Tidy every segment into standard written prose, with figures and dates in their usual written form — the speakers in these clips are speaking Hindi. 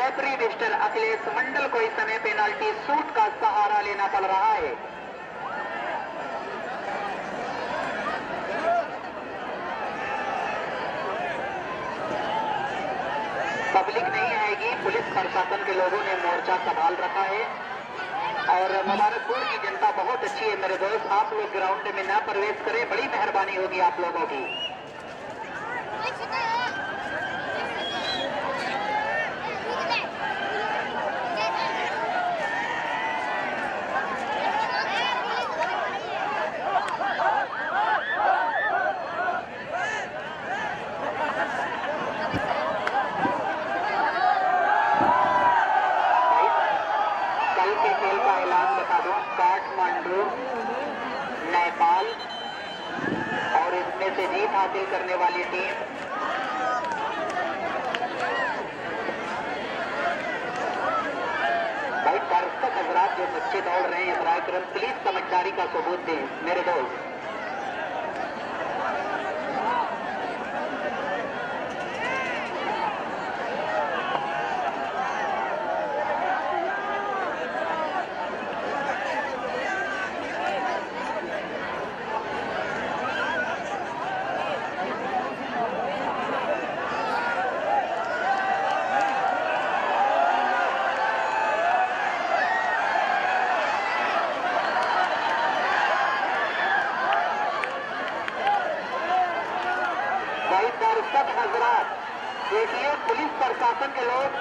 रेफरी मिस्टर अखिलेश मंडल को इस समय पेनाल्टी शूट का सहारा लेना पड़ रहा है। पब्लिक नहीं आएगी, पुलिस प्रशासन के लोगों ने मोर्चा संभाल रखा है और मुबारकपुर की जनता बहुत अच्छी है मेरे दोस्त। आप लोग ग्राउंड में ना प्रवेश करें, बड़ी मेहरबानी होगी आप लोगों की। काठमांडू, नेपाल और इसमें से जीत हासिल करने वाली टीम भाई दर्शक हजरात जो बच्चे दौड़ रहे हैं कार्यक्रम प्लीज समझदारी का सबूत दें मेरे दोस्त। दर्शक हजरात देखिए, पुलिस प्रशासन के लोग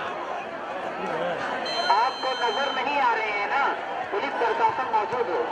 आपको नजर नहीं आ रहे हैं ना, पुलिस प्रशासन मौजूद हो।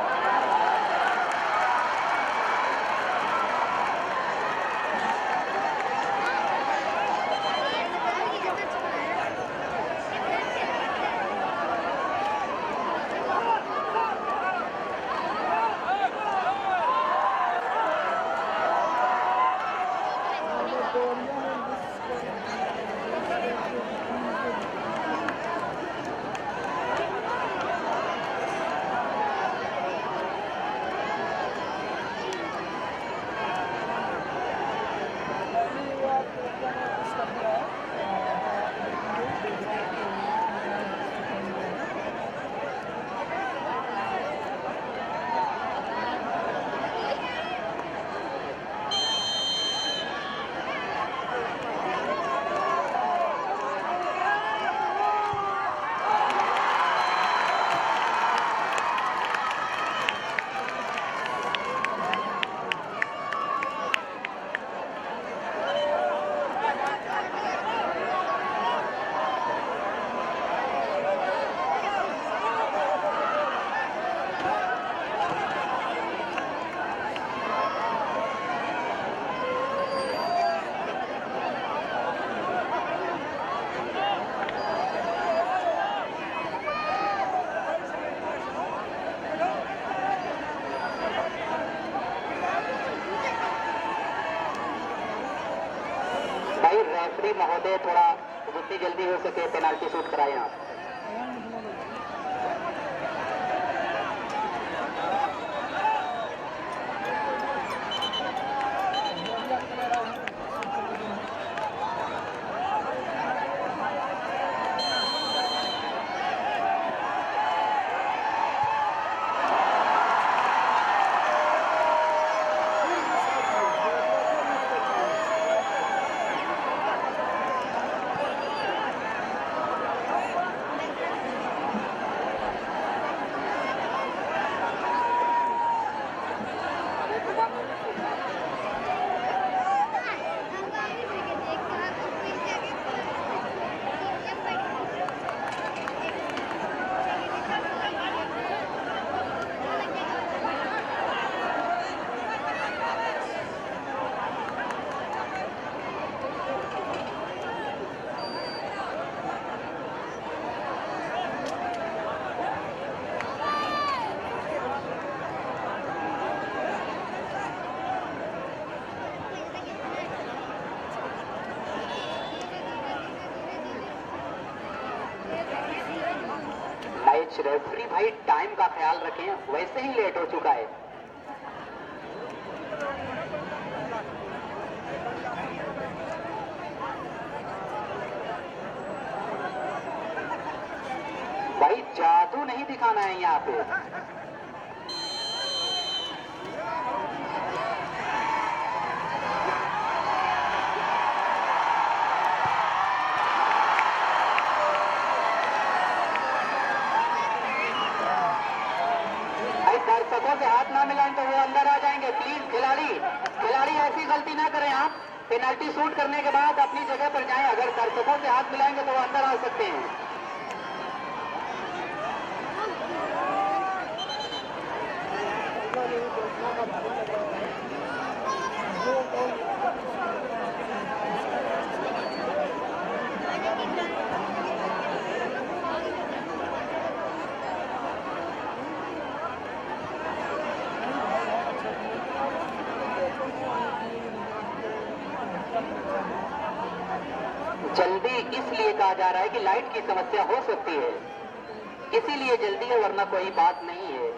रेफरी महोदय थोड़ा जितनी जल्दी हो सके पेनाल्टी शूट कराएं आप। रेफरी भाई टाइम का ख्याल रखें, वैसे ही लेट हो चुका है। भाई जादू नहीं दिखाना है यहाँ पे। भाई दर्शकों से हाथ ना मिलाएं तो वो अंदर आ जाएंगे। प्लीज खिलाड़ी ऐसी गलती ना करें। आप पेनल्टी शूट करने के बाद अपनी जगह पर जाएं। अगर दर्शकों से हाथ मिलाएंगे तो वो अंदर आ सकते हैं। जल्दी इसलिए कहा जा रहा है कि लाइट की समस्या हो सकती है, इसीलिए जल्दी है, वरना कोई बात नहीं है।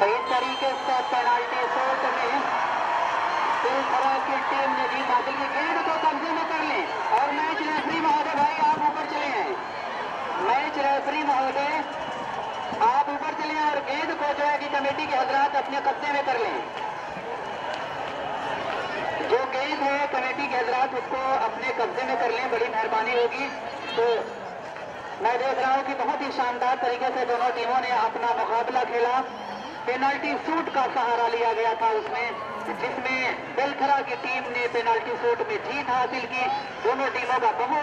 इस तरीके से पेनाल्टी शॉट में बेलखरा की टीम ने जीत हासिल की। गेंद को कब्जे में कर लें और मैच रेफरी महोदय भाई आप ऊपर चले आए। मैच रेफरी महोदय आप ऊपर चले आए और गेंद को जो है कि कमेटी के हजरात अपने कब्जे में कर लें। जो गेंद है कमेटी के हजरात उसको अपने कब्जे में कर लें, बड़ी मेहरबानी होगी। तो मैं देख रहा हूं कि बहुत ही शानदार तरीके से दोनों टीमों ने अपना मुकाबला खेला। पेनाल्टी शूट का सहारा लिया गया था उसमें, जिसमें बेलखरा की टीम ने पेनाल्टी शूट में जीत हासिल की। दोनों टीमों का बहुत